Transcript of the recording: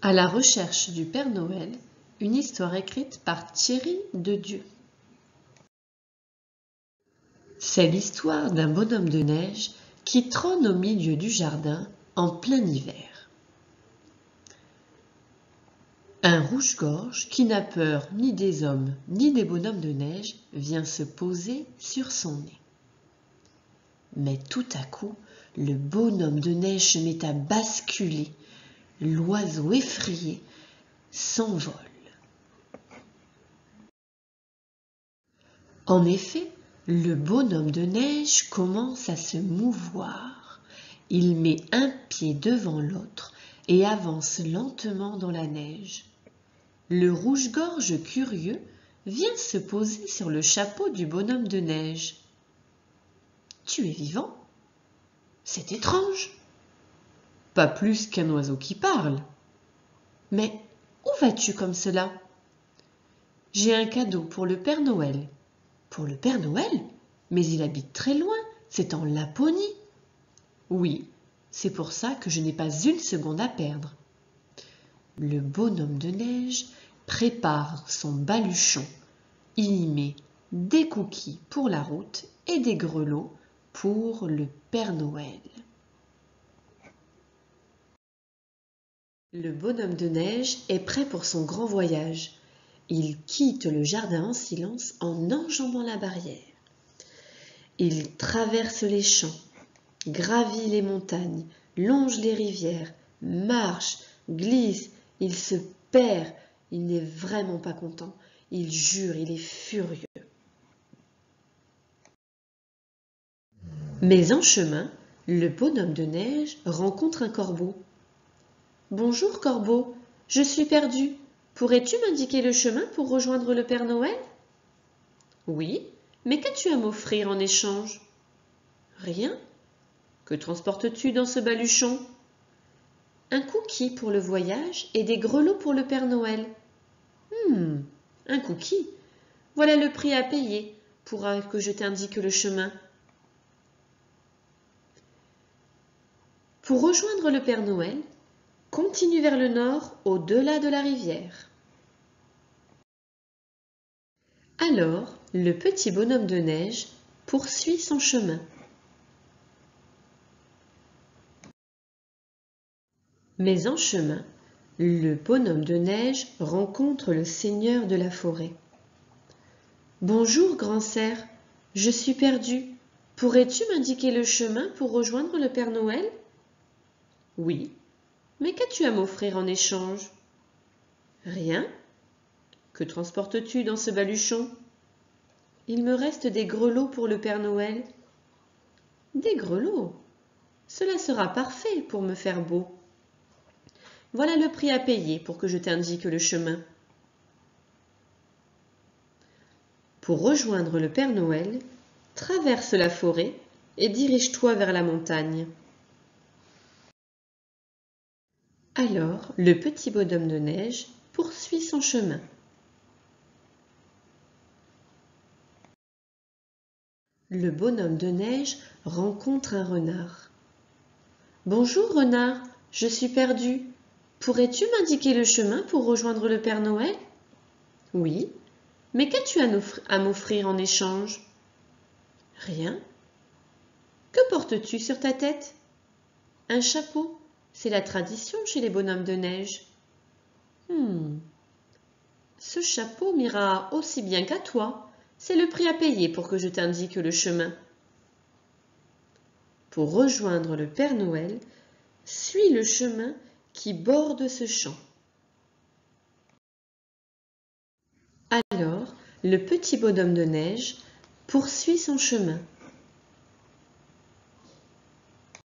À la recherche du Père Noël, une histoire écrite par Thierry Dedieu. C'est l'histoire d'un bonhomme de neige qui trône au milieu du jardin en plein hiver. Un rouge-gorge qui n'a peur ni des hommes ni des bonhommes de neige vient se poser sur son nez. Mais tout à coup, le bonhomme de neige se met à basculer. L'oiseau effrayé s'envole. En effet, le bonhomme de neige commence à se mouvoir. Il met un pied devant l'autre et avance lentement dans la neige. Le rouge-gorge curieux vient se poser sur le chapeau du bonhomme de neige. « Tu es vivant ? C'est étrange. Pas plus qu'un oiseau qui parle. Mais où vas-tu comme cela ? J'ai un cadeau pour le Père Noël. Pour le Père Noël ? Mais il habite très loin, c'est en Laponie. Oui, c'est pour ça que je n'ai pas une seconde à perdre. Le bonhomme de neige prépare son baluchon. Il y met des cookies pour la route et des grelots pour le Père Noël. Le bonhomme de neige est prêt pour son grand voyage. Il quitte le jardin en silence en enjambant la barrière. Il traverse les champs, gravit les montagnes, longe les rivières, marche, glisse, il se perd, il n'est vraiment pas content, il jure, il est furieux. Mais en chemin, le bonhomme de neige rencontre un corbeau. « Bonjour corbeau, je suis perdu. Pourrais-tu m'indiquer le chemin pour rejoindre le Père Noël ?»« Oui, mais qu'as-tu à m'offrir en échange ?»« Rien. Que transportes-tu dans ce baluchon ? » ?»« Un cookie pour le voyage et des grelots pour le Père Noël. »« Un cookie. Voilà le prix à payer pour que je t'indique le chemin. » Pour rejoindre le Père Noël, continue vers le nord au-delà de la rivière. Alors, le petit bonhomme de neige poursuit son chemin. Mais en chemin, le bonhomme de neige rencontre le seigneur de la forêt. « Bonjour, grand cerf, je suis perdu. Pourrais-tu m'indiquer le chemin pour rejoindre le Père Noël ?»« Oui, mais qu'as-tu à m'offrir en échange ? » ?»« Rien. Que transportes-tu dans ce baluchon ? » ?»« Il me reste des grelots pour le Père Noël. »« Des grelots ? Cela sera parfait pour me faire beau. Voilà le prix à payer pour que je t'indique le chemin. » Pour rejoindre le Père Noël, traverse la forêt et dirige-toi vers la montagne. Alors, le petit bonhomme de neige poursuit son chemin. Le bonhomme de neige rencontre un renard. « Bonjour renard, je suis perdu. Pourrais-tu m'indiquer le chemin pour rejoindre le Père Noël ? » ?»« Oui, mais qu'as-tu à m'offrir en échange ? » ?»« Rien. Que portes-tu sur ta tête ? » ?»« Un chapeau, c'est la tradition chez les bonhommes de neige. »« Ce chapeau m'ira aussi bien qu'à toi. C'est le prix à payer pour que je t'indique le chemin. » Pour rejoindre le Père Noël, suis le chemin qui borde ce champ. Alors, le petit bonhomme de neige poursuit son chemin.